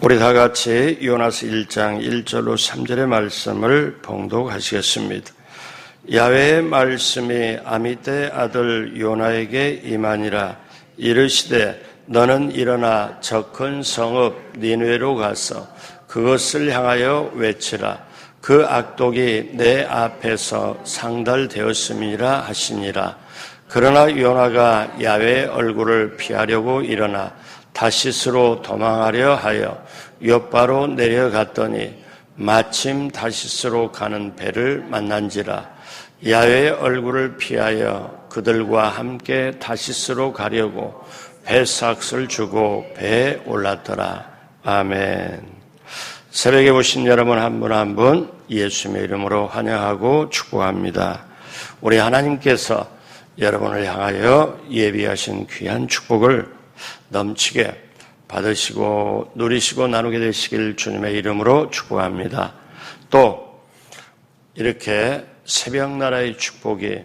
우리 다 같이 요나서 1장 1절로 3절의 말씀을 봉독하시겠습니다. 야훼의 말씀이 아미떼의 아들 요나에게 임하니라. 이르시되 너는 일어나 저 큰 성읍 니느웨로 가서 그것을 향하여 외치라. 그 악독이 내 앞에서 상달되었음이라 하시니라. 그러나 요나가 야훼의 얼굴을 피하려고 일어나 다시스로 도망하려 하여 욥바로 내려갔더니 마침 다시스로 가는 배를 만난지라. 야훼의 얼굴을 피하여 그들과 함께 다시스로 가려고 배삭을 주고 배에 올랐더라. 아멘. 새벽에 오신 여러분 한 분 한 분 예수님의 이름으로 환영하고 축복합니다. 우리 하나님께서 여러분을 향하여 예비하신 귀한 축복을 넘치게 받으시고 누리시고 나누게 되시길 주님의 이름으로 축복합니다. 또 이렇게 새벽나라의 축복이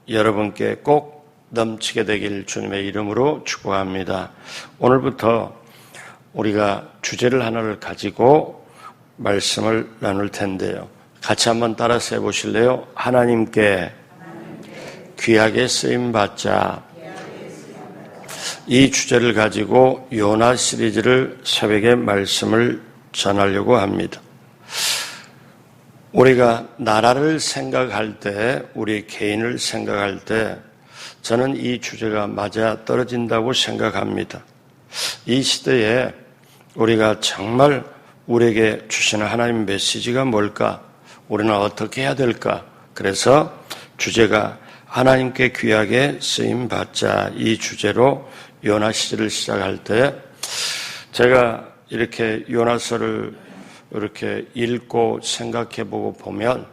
여러분께 꼭 넘치게 되길 주님의 이름으로 축복합니다. 오늘부터 우리가 주제를 하나를 가지고 말씀을 나눌 텐데요. 같이 한번 따라서 해보실래요? 하나님께 귀하게 쓰임받자. 이 주제를 가지고 요나 시리즈를 새벽에 말씀을 전하려고 합니다. 우리가 나라를 생각할 때, 우리 개인을 생각할 때 저는 이 주제가 맞아 떨어진다고 생각합니다. 이 시대에 우리가 정말 우리에게 주시는 하나님 메시지가 뭘까? 우리는 어떻게 해야 될까? 그래서 주제가 하나님께 귀하게 쓰임받자, 이 주제로 요나 시리즈를 시작할 때 제가 이렇게 요나서를 이렇게 읽고 생각해보고 보면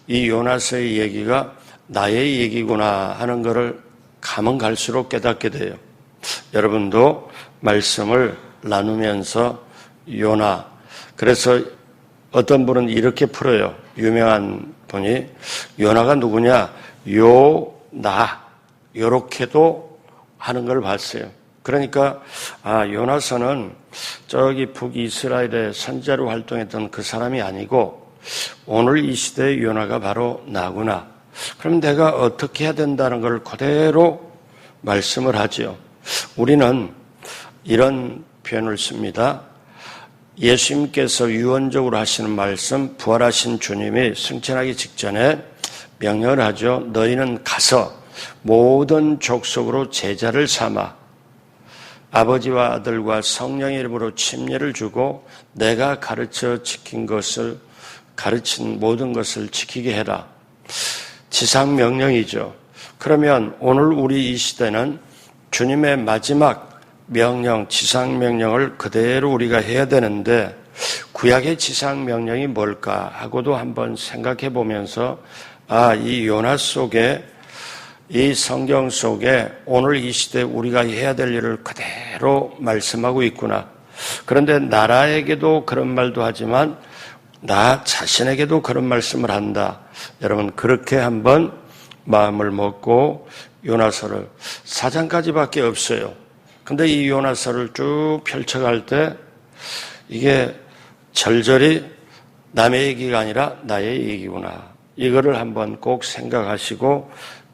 이 요나서의 얘기가 나의 얘기구나 하는 것을 가면 갈수록 깨닫게 돼요. 여러분도 말씀을 나누면서 요나, 그래서 어떤 분은 이렇게 풀어요. 유명한 분이 요나가 누구냐? 요나, 요렇게도 하는 걸 봤어요. 그러니까 요나서는 저기 북이스라엘의 선지자로 활동했던 그 사람이 아니고 오늘 이 시대의 요나가 바로 나구나. 그럼 내가 어떻게 해야 된다는 걸 그대로 말씀을 하죠. 우리는 이런 표현을 씁니다. 예수님께서 유언적으로 하시는 말씀, 부활하신 주님이 승천하기 직전에 명령을 하죠. 너희는 가서 모든 족속으로 제자를 삼아 아버지와 아들과 성령의 이름으로 침례를 주고 내가 가르친 모든 것을 지키게 해라. 지상 명령이죠. 그러면 오늘 우리 이 시대는 주님의 마지막 명령, 지상 명령을 그대로 우리가 해야 되는데 구약의 지상 명령이 뭘까 하고도 한번 생각해 보면서 이 요나 속에, 이 성경 속에 오늘 이 시대에 우리가 해야 될 일을 그대로 말씀하고 있구나. 그런데 나라에게도 그런 말도 하지만 나 자신에게도 그런 말씀을 한다. 여러분 그렇게 한번 마음을 먹고 요나서를 4장까지밖에 없어요. 근데 이 요나서를 쭉 펼쳐갈 때 이게 절절히 남의 얘기가 아니라 나의 얘기구나. 이거를 한번 꼭 생각하시고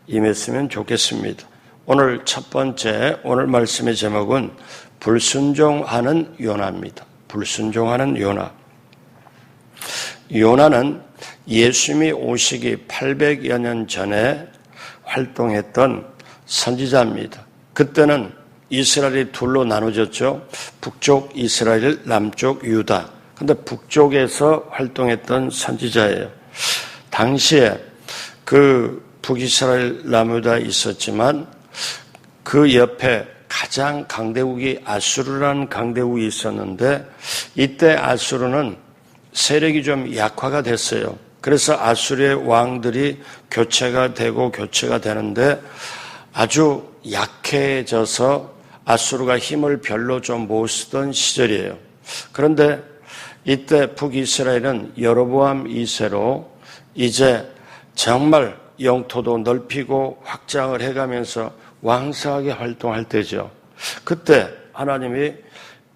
임했으면 좋겠습니다. 오늘 첫 번째, 오늘 말씀의 제목은 불순종하는 요나입니다. 불순종하는 요나. 요나는 예수님이 오시기 800여 년 전에 활동했던 선지자입니다. 그때는 이스라엘이 둘로 나눠졌죠. 북쪽 이스라엘, 남쪽 유다. 근데 북쪽에서 활동했던 선지자예요. 당시에 그 북이스라엘 남유다 있었지만 그 옆에 가장 강대국이 아수르라는 강대국이 있었는데 이때 아수르는 세력이 좀 약화가 됐어요. 그래서 아수르의 왕들이 교체가 되는데 아주 약해져서 아수르가 힘을 별로 좀 못 쓰던 시절이에요. 그런데 이때 북이스라엘은 여로보암 2세로 이제 정말 영토도 넓히고 확장을 해가면서 왕성하게 활동할 때죠. 그때 하나님이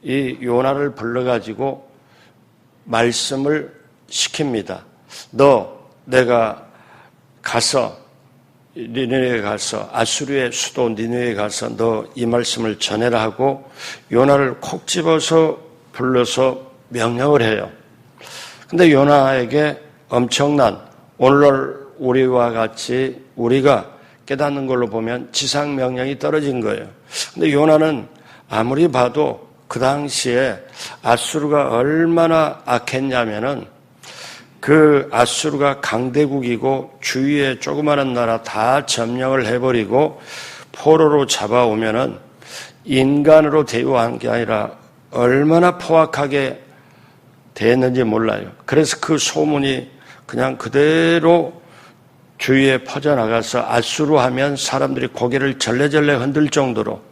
이 요나를 불러가지고 말씀을 시킵니다. 내가 가서 니느웨에 가서 아수르의 수도 니느웨에 가서 너 이 말씀을 전해라 하고 요나를 콕 집어서 불러서 명령을 해요. 근데 요나에게 엄청난, 오늘날 우리와 같이 우리가 깨닫는 걸로 보면 지상 명령이 떨어진 거예요. 근데 요나는 아무리 봐도 그 당시에 아수르가 얼마나 악했냐면은 그 아수르가 강대국이고 주위에 조그마한 나라 다 점령을 해버리고 포로로 잡아오면은 인간으로 대우한 게 아니라 얼마나 포악하게 대했는지 몰라요. 그래서 그 소문이 그냥 그대로 주위에 퍼져나가서 아수르 하면 사람들이 고개를 절레절레 흔들 정도로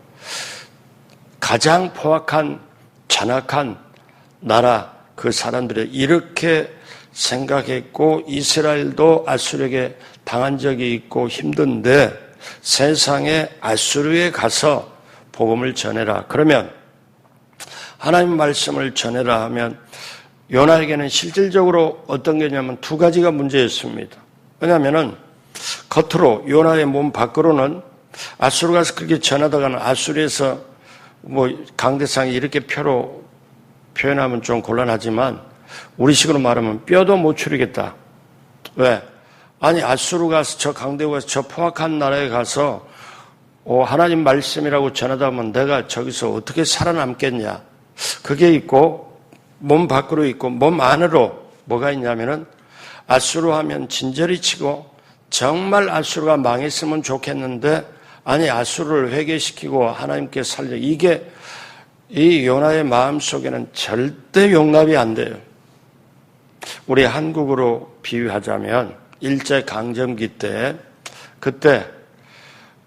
가장 포악한 잔악한 나라 그 사람들이 이렇게 생각했고 이스라엘도 아수르에게 당한 적이 있고 힘든데 세상에 아수르에 가서 복음을 전해라. 그러면 하나님 말씀을 전해라 하면 요나에게는 실질적으로 어떤 게냐면 두 가지가 문제였습니다. 왜냐하면은 겉으로 요나의 몸 밖으로는 아수르 가서 그렇게 전하다가는 아수르에서 강대상이 이렇게 표로 표현하면 좀 곤란하지만 우리식으로 말하면 뼈도 못 추리겠다. 왜? 아니 아수르 가서 저 강대국 가서 저 포악한 나라에 가서 하나님 말씀이라고 전하다 보면 내가 저기서 어떻게 살아남겠냐. 그게 있고 몸 밖으로 있고 몸 안으로 뭐가 있냐면은 아수르 하면 진저리 치고 정말 아수르가 망했으면 좋겠는데 아니 아수르를 회개시키고 하나님께 살려 이게 이 요나의 마음속에는 절대 용납이 안 돼요. 우리 한국으로 비유하자면 일제강점기 때 그때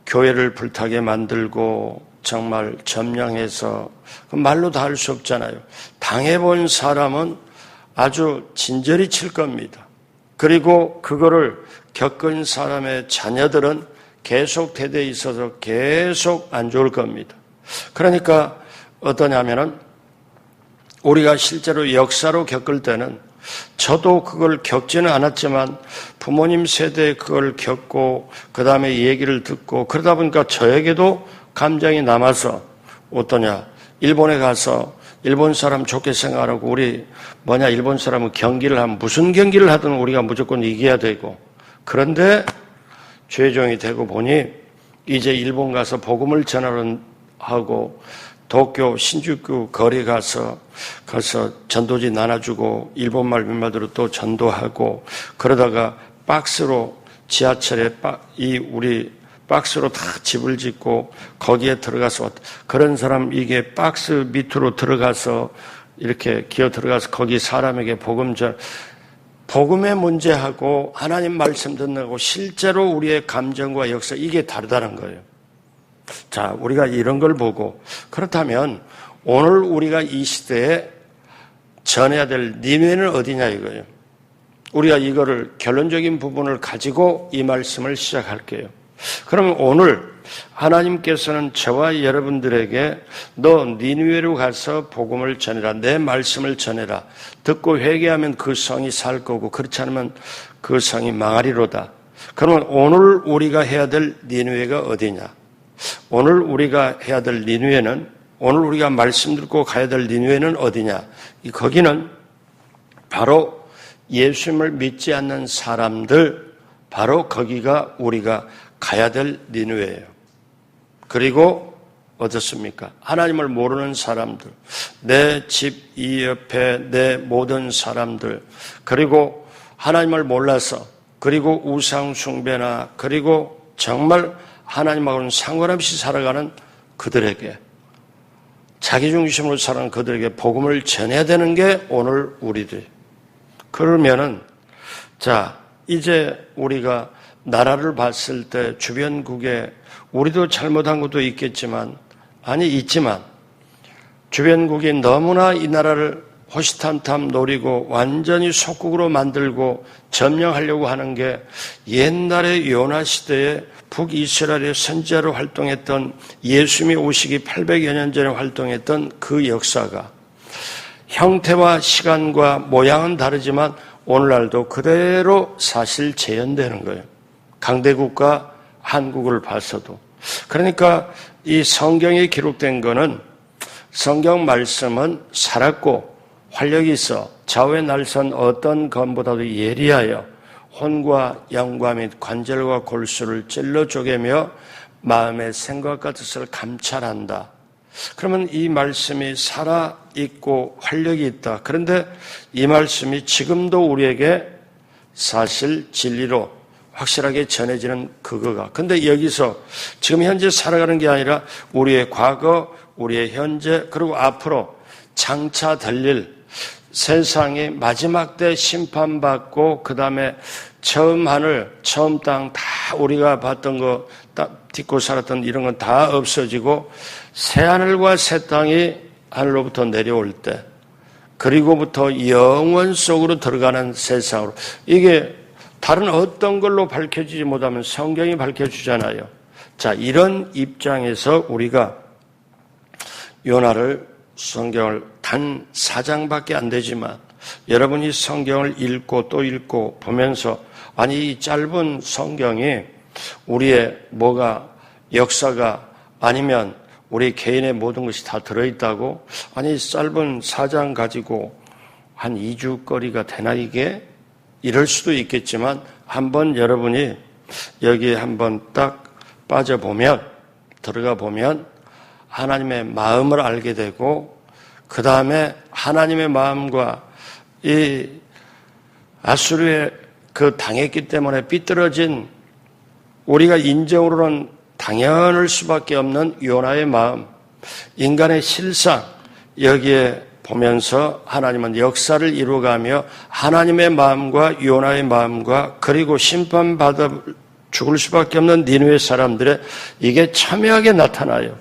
교회를 불타게 만들고 정말 점령해서 말로 다 할 수 없잖아요. 당해본 사람은 아주 진저리 칠 겁니다. 그리고 그거를 겪은 사람의 자녀들은 계속 대대에 있어서 계속 안 좋을 겁니다. 그러니까 어떠냐면은 우리가 실제로 역사로 겪을 때는 저도 그걸 겪지는 않았지만 부모님 세대에 그걸 겪고 그 다음에 얘기를 듣고 그러다 보니까 저에게도 감정이 남아서 어떠냐 일본에 가서 일본 사람 좋게 생각하고 우리 일본 사람은 경기를 하면 무슨 경기를 하든 우리가 무조건 이겨야 되고 그런데 죄종이 되고 보니 이제 일본 가서 복음을 전하러 하고 도쿄 신주쿠 거리 가서 전도지 나눠주고 일본말 민말대로 또 전도하고 그러다가 박스로 지하철에 우리 박스로 다 집을 짓고 거기에 들어가서 그런 사람 이게 박스 밑으로 들어가서 이렇게 기어 들어가서 거기 사람에게 복음의 문제하고 하나님 말씀 듣는 거고 실제로 우리의 감정과 역사 이게 다르다는 거예요. 자, 우리가 이런 걸 보고 그렇다면 오늘 우리가 이 시대에 전해야 될 니느웨는 어디냐 이거예요. 우리가 이거를 결론적인 부분을 가지고 이 말씀을 시작할게요. 그러면 오늘 하나님께서는 저와 여러분들에게 너 니느웨로 가서 복음을 전해라. 내 말씀을 전해라. 듣고 회개하면 그 성이 살 거고 그렇지 않으면 그 성이 망하리로다. 그러면 오늘 우리가 해야 될 니느웨가 어디냐? 오늘 우리가 해야 될 니느웨는 오늘 우리가 말씀 듣고 가야 될 니느웨는 어디냐? 거기는 바로 예수님을 믿지 않는 사람들 바로 거기가 우리가 가야 될 니느웨예요. 그리고 어떻습니까? 하나님을 모르는 사람들, 내 집 이 옆에 내 모든 사람들, 그리고 하나님을 몰라서 그리고 우상 숭배나 그리고 정말 하나님하고는 상관없이 살아가는 그들에게 자기중심으로 살아가는 그들에게 복음을 전해야 되는 게 오늘 우리들. 그러면은 자 이제 우리가 나라를 봤을 때 주변국에 우리도 잘못한 것도 있겠지만 있지만 주변국이 너무나 이 나라를 호시탐탐 노리고 완전히 속국으로 만들고 점령하려고 하는 게 옛날의 요나 시대에 북이스라엘의 선지자로 활동했던 예수님이 오시기 800여 년 전에 활동했던 그 역사가 형태와 시간과 모양은 다르지만 오늘날도 그대로 사실 재현되는 거예요. 강대국과 한국을 봐서도. 그러니까 이 성경에 기록된 거는 성경 말씀은 살았고 활력이 있어 좌우의 날선 어떤 검보다도 예리하여 혼과 영과 및 관절과 골수를 찔러 쪼개며 마음의 생각과 뜻을 감찰한다. 그러면 이 말씀이 살아있고 활력이 있다. 그런데 이 말씀이 지금도 우리에게 사실 진리로 확실하게 전해지는 그거가. 근데 여기서 지금 현재 살아가는 게 아니라 우리의 과거, 우리의 현재, 그리고 앞으로 장차 들릴 세상이 마지막 때 심판받고 그 다음에 처음 하늘, 처음 땅 다 우리가 봤던 거 딛고 살았던 이런 건 다 없어지고 새 하늘과 새 땅이 하늘로부터 내려올 때 그리고부터 영원 속으로 들어가는 세상으로 이게 다른 어떤 걸로 밝혀지지 못하면 성경이 밝혀주잖아요. 자, 이런 입장에서 우리가 요나를 성경을 단 4장밖에 안 되지만 여러분이 성경을 읽고 또 읽고 보면서 아니 이 짧은 성경이 우리의 뭐가 역사가 아니면 우리 개인의 모든 것이 다 들어있다고 아니 짧은 4장 가지고 한 2주 거리가 되나 이게? 이럴 수도 있겠지만 한번 여러분이 여기에 한번 딱 빠져보면 들어가 보면 하나님의 마음을 알게 되고 그 다음에 하나님의 마음과 이 아수르에 그 당했기 때문에 삐뚤어진 우리가 인정으로는 당연할 수밖에 없는 요나의 마음, 인간의 실상 여기에 보면서 하나님은 역사를 이루어가며 하나님의 마음과 요나의 마음과 그리고 심판받아 죽을 수밖에 없는 니느웨 사람들의 이게 첨예하게 나타나요.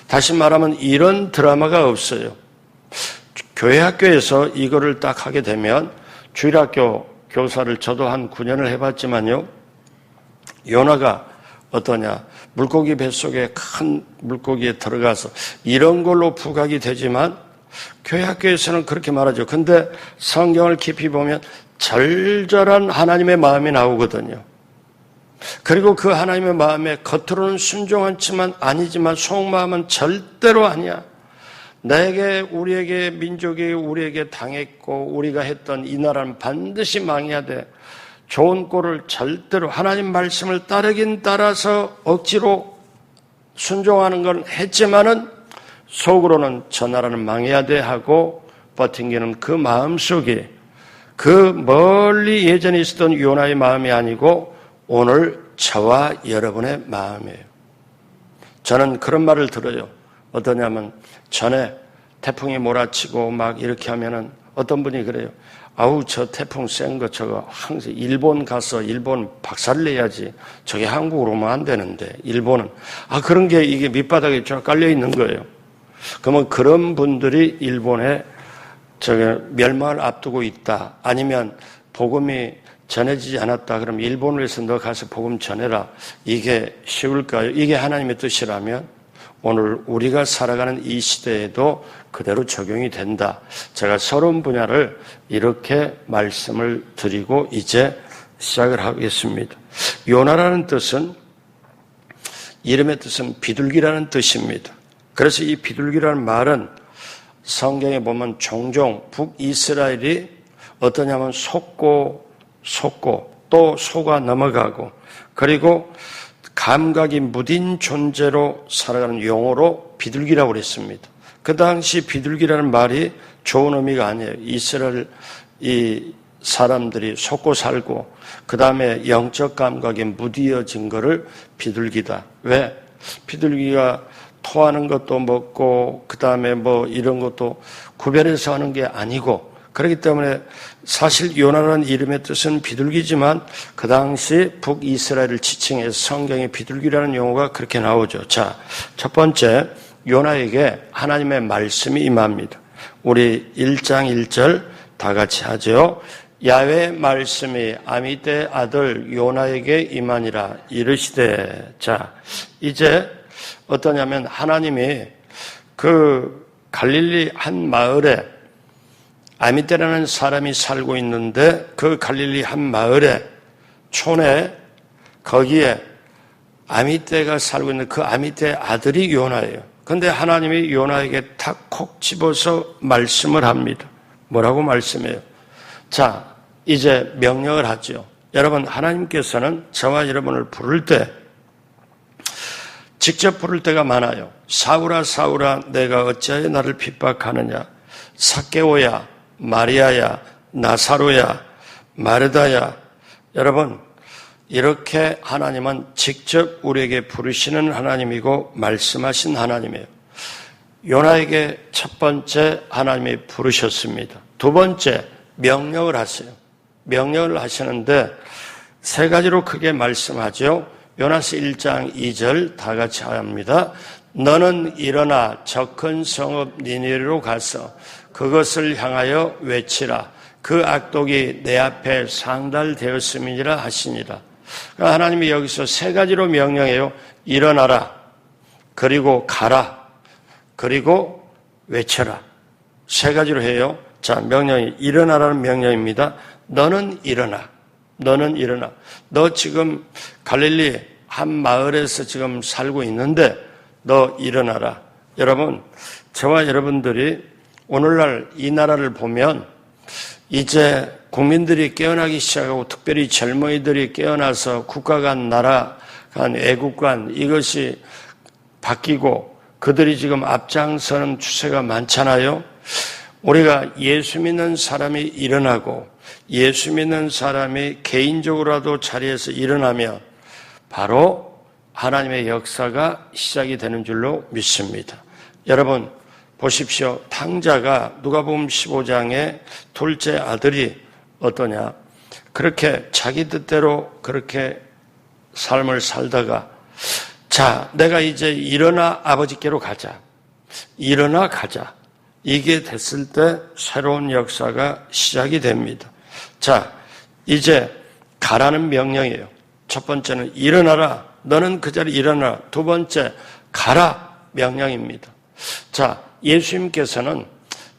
다시 말하면 이런 드라마가 없어요. 교회 학교에서 이거를 딱 하게 되면 주일학교 교사를 저도 한 9년을 해봤지만요. 요나가 어떠냐. 물고기 뱃속에 큰 물고기에 들어가서 이런 걸로 부각이 되지만 교회 학교에서는 그렇게 말하죠. 근데 성경을 깊이 보면 절절한 하나님의 마음이 나오거든요. 그리고 그 하나님의 마음에 겉으로는 순종하지만 아니지만 속마음은 절대로 아니야. 내게 우리에게 민족이 우리에게 당했고 우리가 했던 이 나라는 반드시 망해야 돼. 좋은 꼴을 절대로 하나님 말씀을 따르긴 따라서 억지로 순종하는 건 했지만은 속으로는 저 나라는 망해야 돼 하고 버팅기는 그 마음속에 그 멀리 예전에 있었던 요나의 마음이 아니고 오늘 저와 여러분의 마음이에요. 저는 그런 말을 들어요. 어떠냐면 전에 태풍이 몰아치고 막 이렇게 하면은 어떤 분이 그래요. 아우 저 태풍 센 거 저거 항상 일본 가서 일본 박살내야지. 저게 한국으로 오면 안 되는데 일본은 그런 게 이게 밑바닥에 쫙 깔려 있는 거예요. 그러면 그런 분들이 일본에 저게 멸망을 앞두고 있다. 아니면 복음이 전해지지 않았다. 그럼 일본을 해서 너 가서 복음 전해라. 이게 쉬울까요? 이게 하나님의 뜻이라면 오늘 우리가 살아가는 이 시대에도 그대로 적용이 된다. 제가 서론 분야를 이렇게 말씀을 드리고 이제 시작을 하겠습니다. 요나라는 뜻은 이름의 뜻은 비둘기라는 뜻입니다. 그래서 이 비둘기라는 말은 성경에 보면 종종 북이스라엘이 어떠냐면 속고 또 속아 넘어가고 그리고 감각이 무딘 존재로 살아가는 용어로 비둘기라고 그랬습니다. 그 당시 비둘기라는 말이 좋은 의미가 아니에요. 이스라엘 이 사람들이 속고 살고 그 다음에 영적 감각이 무디어진 거를 비둘기다. 왜? 비둘기가 토하는 것도 먹고 그 다음에 뭐 이런 것도 구별해서 하는 게 아니고 그렇기 때문에 사실 요나라는 이름의 뜻은 비둘기지만 그 당시 북이스라엘을 지칭해서 성경에 비둘기라는 용어가 그렇게 나오죠. 자, 첫 번째 요나에게 하나님의 말씀이 임합니다. 우리 1장 1절 다 같이 하죠. 야훼의 말씀이 아미떼 아들 요나에게 임하니라 이르시되. 자, 이제 어떠냐면 하나님이 그 갈릴리 한 마을에 아미떼라는 사람이 살고 있는데 그 갈릴리 한 마을에 촌에 거기에 아미떼가 살고 있는 그 아미떼의 아들이 요나예요. 그런데 하나님이 요나에게 탁 콕 집어서 말씀을 합니다. 뭐라고 말씀해요? 자, 이제 명령을 하죠. 여러분, 하나님께서는 저와 여러분을 부를 때 직접 부를 때가 많아요. 사울아 사울아 내가 어찌하여 나를 핍박하느냐. 삭개오야 마리아야 나사로야 마르다야. 여러분, 이렇게 하나님은 직접 우리에게 부르시는 하나님이고 말씀하신 하나님이에요. 요나에게 첫 번째 하나님이 부르셨습니다. 두 번째 명령을 하세요. 명령을 하시는데 세 가지로 크게 말씀하죠. 요나서 1장 2절 다 같이 합니다. 너는 일어나 저 큰 성읍 니느웨로 가서 그것을 향하여 외치라. 그 악독이 내 앞에 상달되었음이니라 하시니라. 그러니까 하나님이 여기서 세 가지로 명령해요. 일어나라. 그리고 가라. 그리고 외쳐라. 세 가지로 해요. 자, 명령이 일어나라는 명령입니다. 너는 일어나. 너는 일어나. 너 지금 갈릴리 한 마을에서 지금 살고 있는데 너 일어나라. 여러분, 저와 여러분들이 오늘날 이 나라를 보면 이제 국민들이 깨어나기 시작하고 특별히 젊은이들이 깨어나서 국가 간 나라 간 애국 간 이것이 바뀌고 그들이 지금 앞장서는 추세가 많잖아요. 우리가 예수 믿는 사람이 일어나고 예수 믿는 사람이 개인적으로라도 자리에서 일어나면 바로 하나님의 역사가 시작이 되는 줄로 믿습니다. 여러분 보십시오. 탕자가 누가복음 15장에 둘째 아들이 어떠냐. 그렇게 자기 뜻대로 그렇게 삶을 살다가 자, 내가 이제 일어나 아버지께로 가자. 일어나 가자. 이게 됐을 때 새로운 역사가 시작이 됩니다. 자, 이제 가라는 명령이에요. 첫 번째는 일어나라. 너는 그 자리에 일어나라. 두 번째, 가라 명령입니다. 자, 예수님께서는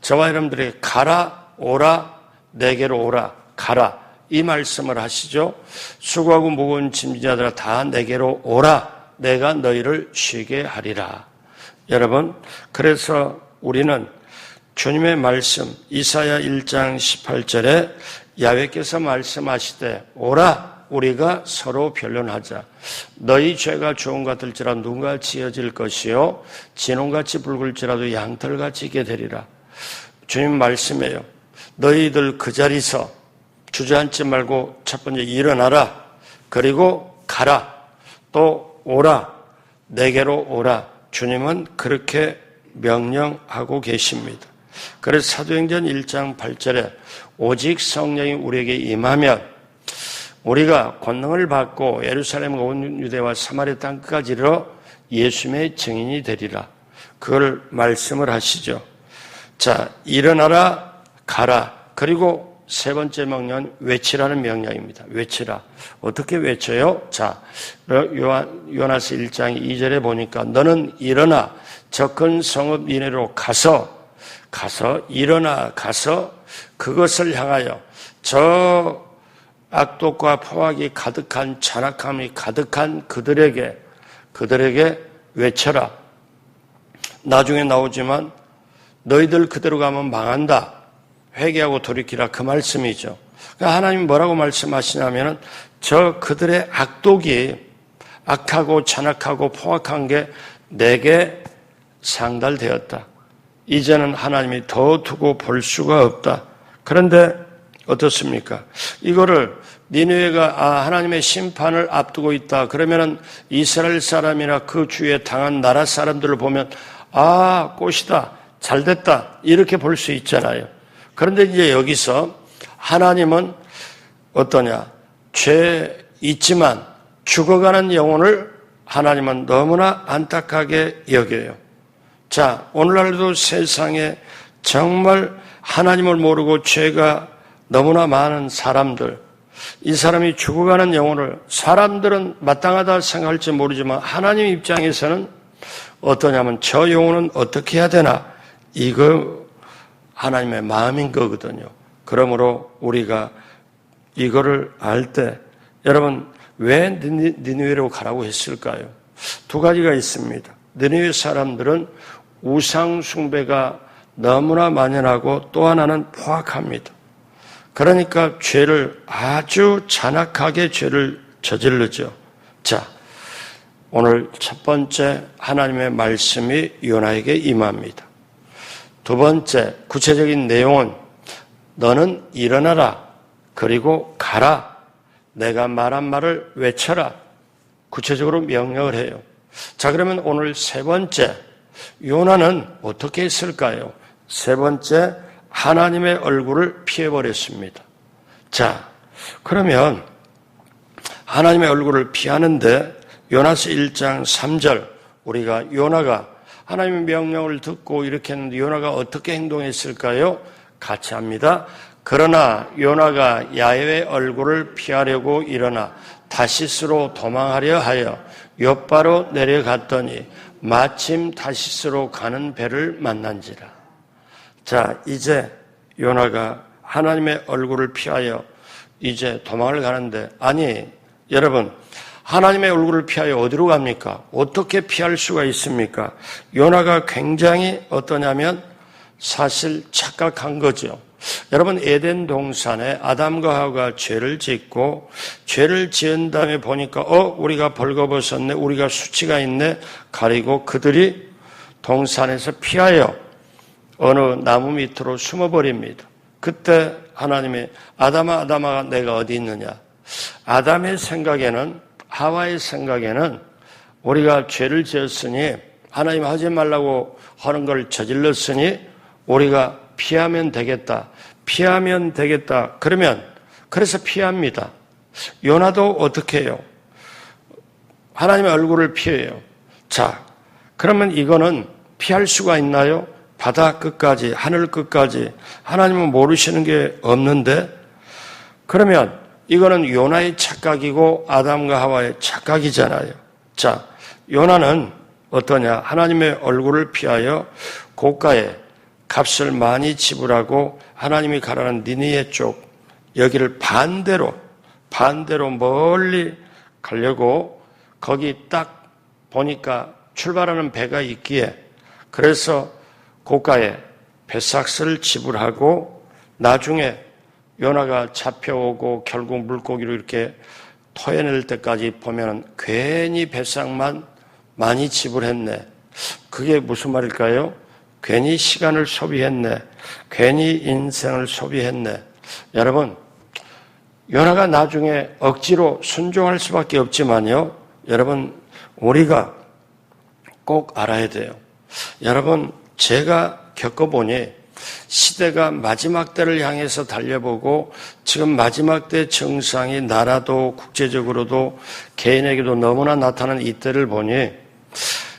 저와 여러분들에게 가라, 오라, 내게로 오라, 가라 이 말씀을 하시죠. 수고하고 무거운 짐자들아 다 내게로 오라. 내가 너희를 쉬게 하리라. 여러분, 그래서 우리는 주님의 말씀 이사야 1장 18절에 야훼께서 말씀하시되 오라 우리가 서로 변론하자. 너희 죄가 좋은 것 같을지라도 눈과 지어질 것이요 진홍같이 붉을지라도 양털같이 있게 되리라. 주님 말씀이에요. 너희들 그 자리서 주저앉지 말고 첫 번째 일어나라. 그리고 가라. 또 오라. 내게로 오라. 주님은 그렇게 명령하고 계십니다. 그래서 사도행전 1장 8절에 오직 성령이 우리에게 임하면 우리가 권능을 받고 예루살렘과 온 유대와 사마리아 땅까지 이르러 예수님의 증인이 되리라. 그걸 말씀을 하시죠. 자, 일어나라, 가라. 그리고 세 번째 명령은 외치라는 명령입니다. 외치라. 어떻게 외쳐요? 자, 요나서 1장 2절에 보니까 너는 일어나 저 큰 성읍 니느웨로 가서 일어나 가서 그것을 향하여 저 악독과 포악이 가득한 잔악함이 가득한 그들에게 외쳐라. 나중에 나오지만 너희들 그대로 가면 망한다. 회개하고 돌이키라. 그 말씀이죠. 그러니까 하나님이 뭐라고 말씀하시냐면은 저 그들의 악독이 악하고 잔악하고 포악한 게 내게 상달되었다. 이제는 하나님이 더 두고 볼 수가 없다. 그런데 어떻습니까? 이거를 니느웨가 하나님의 심판을 앞두고 있다. 그러면은 이스라엘 사람이나 그 주위에 당한 나라 사람들을 보면 꽃이다. 잘됐다. 이렇게 볼 수 있잖아요. 그런데 이제 여기서 하나님은 어떠냐? 죄 있지만 죽어가는 영혼을 하나님은 너무나 안타깝게 여겨요. 자, 오늘날도 세상에 정말 하나님을 모르고 죄가 너무나 많은 사람들, 이 사람이 죽어가는 영혼을 사람들은 마땅하다 생각할지 모르지만 하나님 입장에서는 어떠냐면 저 영혼은 어떻게 해야 되나, 이거 하나님의 마음인 거거든요. 그러므로 우리가 이거를 알 때, 여러분 왜 니느웨로 가라고 했을까요? 두 가지가 있습니다. 니느웨 사람들은 우상 숭배가 너무나 만연하고 또 하나는 포악합니다. 그러니까 죄를 아주 잔악하게 죄를 저질르죠. 자, 오늘 첫 번째 하나님의 말씀이 요나에게 임합니다. 두 번째 구체적인 내용은 너는 일어나라, 그리고 가라, 내가 말한 말을 외쳐라, 구체적으로 명령을 해요. 자, 그러면 오늘 세 번째 요나는 어떻게 했을까요? 세 번째, 하나님의 얼굴을 피해버렸습니다. 자, 그러면 하나님의 얼굴을 피하는데 요나서 1장 3절, 우리가 요나가 하나님의 명령을 듣고 이렇게 했는데 요나가 어떻게 행동했을까요? 같이 합니다. 그러나 요나가 야훼의 얼굴을 피하려고 일어나 다시스로 도망하려 하여 욥바로 내려갔더니 마침 다시스로 가는 배를 만난지라. 자, 이제 요나가 하나님의 얼굴을 피하여 이제 도망을 가는데, 아니 여러분, 하나님의 얼굴을 피하여 어디로 갑니까? 어떻게 피할 수가 있습니까? 요나가 굉장히 어떠냐면 사실 착각한 거죠. 여러분, 에덴 동산에 아담과 하와가 죄를 짓고 죄를 지은 다음에 보니까 우리가 벌거벗었네, 우리가 수치가 있네, 가리고 그들이 동산에서 피하여 어느 나무 밑으로 숨어버립니다. 그때 하나님이 아담아 내가 어디 있느냐. 아담의 생각에는, 하와의 생각에는 우리가 죄를 지었으니 하나님 하지 말라고 하는 걸 저질렀으니 우리가 피하면 되겠다. 그러면 그래서 피합니다. 요나도 어떻게 해요? 하나님의 얼굴을 피해요. 자, 그러면 이거는 피할 수가 있나요? 바다 끝까지, 하늘 끝까지 하나님은 모르시는 게 없는데, 그러면 이거는 요나의 착각이고 아담과 하와의 착각이잖아요. 자, 요나는 어떠냐? 하나님의 얼굴을 피하여 고가에 값을 많이 지불하고 하나님이 가라는 니느웨 쪽, 여기를 반대로 멀리 가려고 거기 딱 보니까 출발하는 배가 있기에, 그래서 고가에 배삭스를 지불하고 나중에 요나가 잡혀오고 결국 물고기로 이렇게 토해낼 때까지 보면 괜히 배삭만 많이 지불했네. 그게 무슨 말일까요? 괜히 시간을 소비했네. 괜히 인생을 소비했네. 여러분, 요나가 나중에 억지로 순종할 수밖에 없지만요, 여러분, 우리가 꼭 알아야 돼요. 여러분, 제가 겪어보니 시대가 마지막 때를 향해서 달려보고 지금 마지막 때 증상이 나라도 국제적으로도 개인에게도 너무나 나타나는 이때를 보니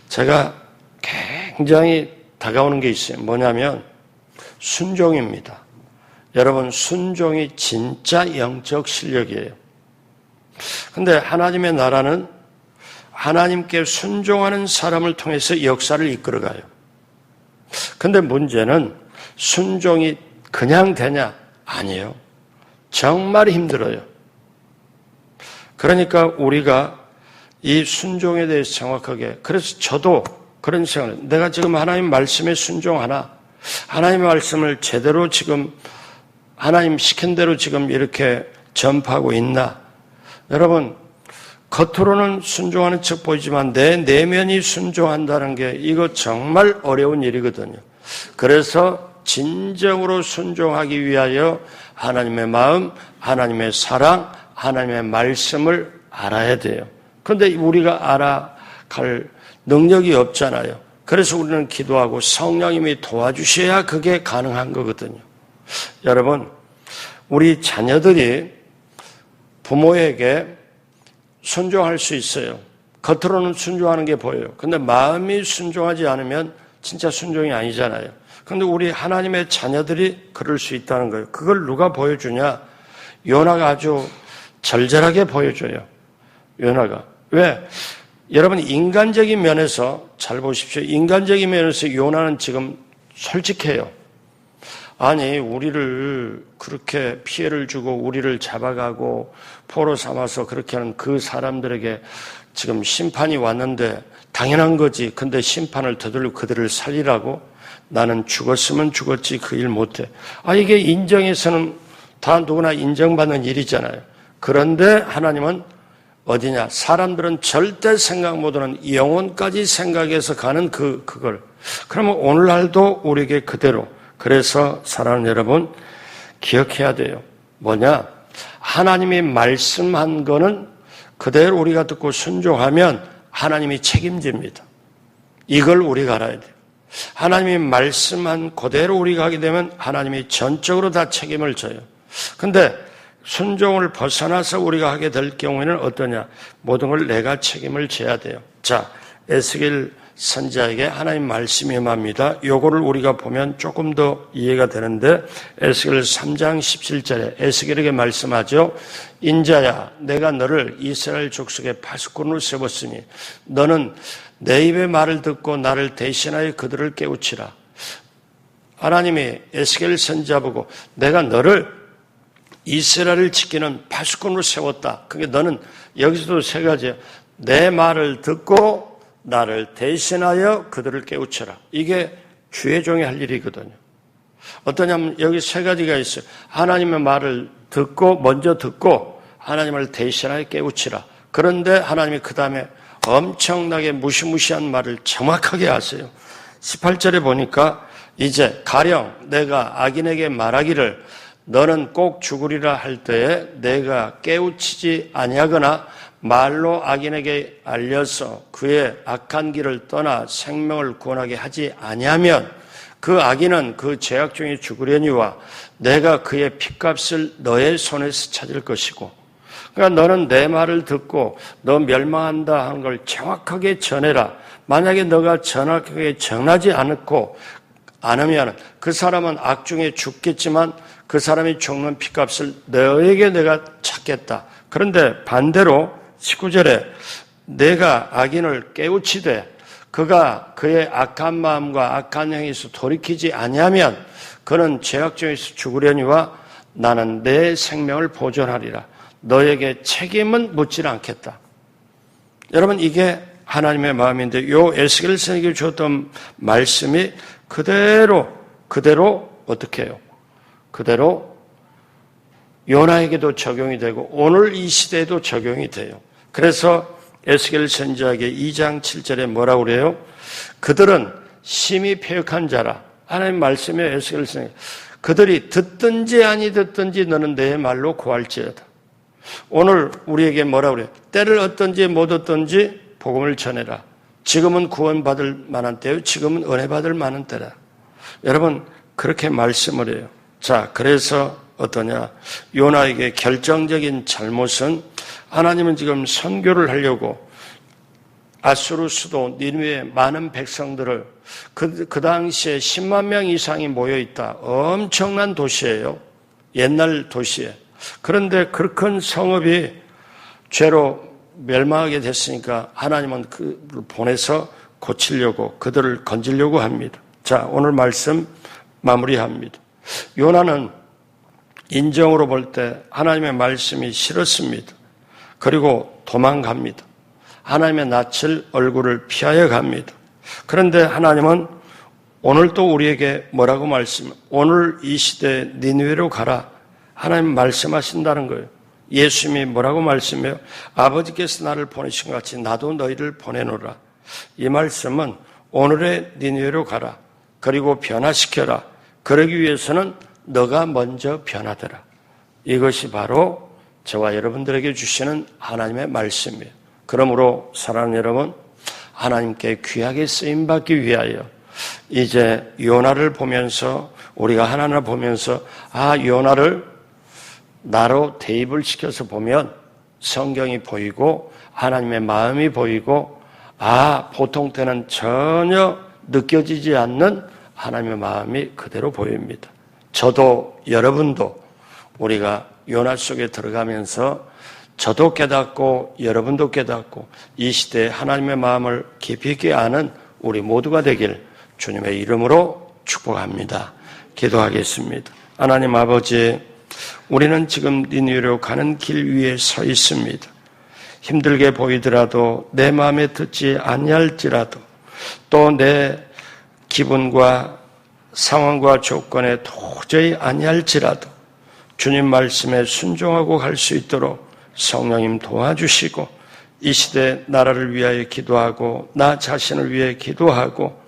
제가 굉장히 다가오는 게 있어요. 뭐냐면 순종입니다. 여러분, 순종이 진짜 영적 실력이에요. 근데 하나님의 나라는 하나님께 순종하는 사람을 통해서 역사를 이끌어가요. 근데 문제는 순종이 그냥 되냐? 아니에요. 정말 힘들어요. 그러니까 우리가 이 순종에 대해서 정확하게, 그래서 저도 그런 생각을, 내가 지금 하나님 말씀에 순종하나? 하나님의 말씀을 제대로 지금 하나님 시킨 대로 지금 이렇게 전파하고 있나? 여러분, 겉으로는 순종하는 척 보이지만 내 내면이 순종한다는 게 이거 정말 어려운 일이거든요. 그래서 진정으로 순종하기 위하여 하나님의 마음, 하나님의 사랑, 하나님의 말씀을 알아야 돼요. 그런데 우리가 알아갈 능력이 없잖아요. 그래서 우리는 기도하고 성령님이 도와주셔야 그게 가능한 거거든요. 여러분, 우리 자녀들이 부모에게 순종할 수 있어요. 겉으로는 순종하는 게 보여요. 근데 마음이 순종하지 않으면 진짜 순종이 아니잖아요. 그런데 우리 하나님의 자녀들이 그럴 수 있다는 거예요. 그걸 누가 보여주냐? 요나가 아주 절절하게 보여줘요. 요나가. 왜? 여러분 인간적인 면에서 잘 보십시오. 인간적인 면에서 요나는 지금 솔직해요. 아니 우리를 그렇게 피해를 주고 우리를 잡아가고 포로 삼아서 그렇게 하는 그 사람들에게 지금 심판이 왔는데 당연한 거지. 근데 심판을 되돌리고 그들을 살리라고? 나는 죽었으면 죽었지 그 일 못해. 이게 인정에서는 다 누구나 인정받는 일이잖아요. 그런데 하나님은 어디냐? 사람들은 절대 생각 못하는 영혼까지 생각해서 가는 그걸. 그러면 오늘날도 우리에게 그대로. 그래서 사랑하는 여러분 기억해야 돼요. 뭐냐? 하나님이 말씀한 거는 그대로 우리가 듣고 순종하면 하나님이 책임집니다. 이걸 우리가 알아야 돼요. 하나님이 말씀한 그대로 우리가 하게 되면 하나님이 전적으로 다 책임을 져요. 근데 순종을 벗어나서 우리가 하게 될 경우에는 어떠냐? 모든 걸 내가 책임을 져야 돼요. 자, 에스겔 선지자에게 하나님 말씀이 임합니다. 요거를 우리가 보면 조금 더 이해가 되는데 에스겔 3장 17절에 에스겔에게 말씀하죠. 인자야, 내가 너를 이스라엘 족속의 파수꾼으로 세웠으니 너는 내 입의 말을 듣고 나를 대신하여 그들을 깨우치라. 하나님이 에스겔 선지자 보고 내가 너를 이스라엘을 지키는 파수꾼으로 세웠다. 그러니까 너는 여기서도 세 가지예요. 내 말을 듣고 나를 대신하여 그들을 깨우쳐라. 이게 주의 종이 할 일이거든요. 어떠냐면 여기 세 가지가 있어요. 하나님의 말을 듣고 먼저 듣고 하나님을 대신하여 깨우치라. 그런데 하나님이 그 다음에 엄청나게 무시무시한 말을 정확하게 하세요. 18절에 보니까 이제 가령 내가 악인에게 말하기를 너는 꼭 죽으리라 할 때에 내가 깨우치지 아니하거나 말로 악인에게 알려서 그의 악한 길을 떠나 생명을 구원하게 하지 아니하면 그 악인은 그 죄악 중에 죽으려니와 내가 그의 핏값을 너의 손에서 찾을 것이고, 그러니까 너는 내 말을 듣고 너 멸망한다 하는 걸 정확하게 전해라. 만약에 너가 정확하게 전하지 않으면 그 사람은 악 중에 죽겠지만 그 사람이 죽는 핏값을 너에게 내가 찾겠다. 그런데 반대로 19절에 내가 악인을 깨우치되 그가 그의 악한 마음과 악한 행위에서 돌이키지 아니하면 그는 죄악 중에서 죽으려니와 나는 내 생명을 보존하리라. 너에게 책임은 묻지 않겠다. 여러분 이게 하나님의 마음인데 요 에스겔 선지자에게 주었던 말씀이 그대로 어떻게 해요? 그대로 요나에게도 적용이 되고 오늘 이 시대에도 적용이 돼요. 그래서 에스겔 선지자에게 2장 7절에 뭐라고 그래요? 그들은 심히 패역한 자라. 하나님 말씀에 에스겔 선지자 그들이 듣든지 아니 듣든지 너는 내 말로 구할지어다. 오늘 우리에게 뭐라고 그래요? 때를 얻든지 못 얻든지 복음을 전해라. 지금은 구원받을 만한 때요. 지금은 은혜 받을 만한 때라. 여러분 그렇게 말씀을 해요. 자, 그래서 어떠냐? 요나에게 결정적인 잘못은 하나님은 지금 선교를 하려고 아수르 수도 니느웨의 많은 백성들을 그 당시에 10만 명 이상이 모여있다. 엄청난 도시예요. 옛날 도시에. 그런데 그 큰 성읍이 죄로 멸망하게 됐으니까 하나님은 그를 보내서 고치려고 그들을 건지려고 합니다. 자, 오늘 말씀 마무리합니다. 요나는 인정으로 볼 때 하나님의 말씀이 싫었습니다. 그리고 도망갑니다. 하나님의 낯을 얼굴을 피하여 갑니다. 그런데 하나님은 오늘 또 우리에게 뭐라고 오늘 이 시대에 니느웨로 가라. 하나님 말씀하신다는 거예요. 예수님이 뭐라고 말씀해요? 아버지께서 나를 보내신 것 같이 나도 너희를 보내노라. 이 말씀은 오늘의 니느웨로 가라. 그리고 변화시켜라. 그러기 위해서는 너가 먼저 변하더라. 이것이 바로 저와 여러분들에게 주시는 하나님의 말씀이에요. 그러므로 사랑하는 여러분, 하나님께 귀하게 쓰임받기 위하여 이제 요나를 보면서 우리가 하나하나 보면서 요나를 나로 대입을 시켜서 보면 성경이 보이고 하나님의 마음이 보이고 보통 때는 전혀 느껴지지 않는 하나님의 마음이 그대로 보입니다. 저도 여러분도 우리가 요나 속에 들어가면서 저도 깨닫고 여러분도 깨닫고 이 시대에 하나님의 마음을 깊이 있게 아는 우리 모두가 되길 주님의 이름으로 축복합니다. 기도하겠습니다. 하나님 아버지, 우리는 지금 니느웨로 가는 길 위에 서 있습니다. 힘들게 보이더라도 내 마음에 듣지 아니할지라도 또 내 기분과 상황과 조건에 도저히 아니할지라도 주님 말씀에 순종하고 갈 수 있도록 성령님 도와주시고 이 시대 나라를 위하여 기도하고 나 자신을 위해 기도하고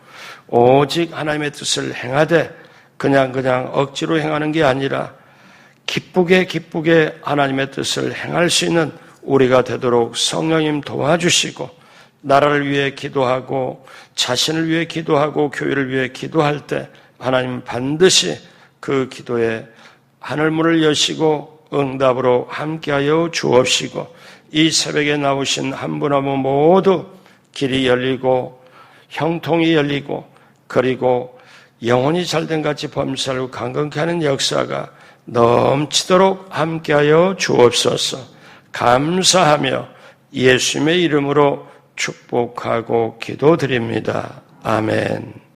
오직 하나님의 뜻을 행하되 그냥 억지로 행하는 게 아니라 기쁘게 하나님의 뜻을 행할 수 있는 우리가 되도록 성령님 도와주시고 나라를 위해 기도하고 자신을 위해 기도하고 교회를 위해 기도할 때 하나님 반드시 그 기도에 하늘문을 여시고 응답으로 함께하여 주옵시고 이 새벽에 나오신 한 분 한 분 모두 길이 열리고 형통이 열리고 그리고 영혼이 잘된 같이 범사를 강건케 하는 역사가 넘치도록 함께하여 주옵소서. 감사하며 예수님의 이름으로 축복하고 기도드립니다. 아멘.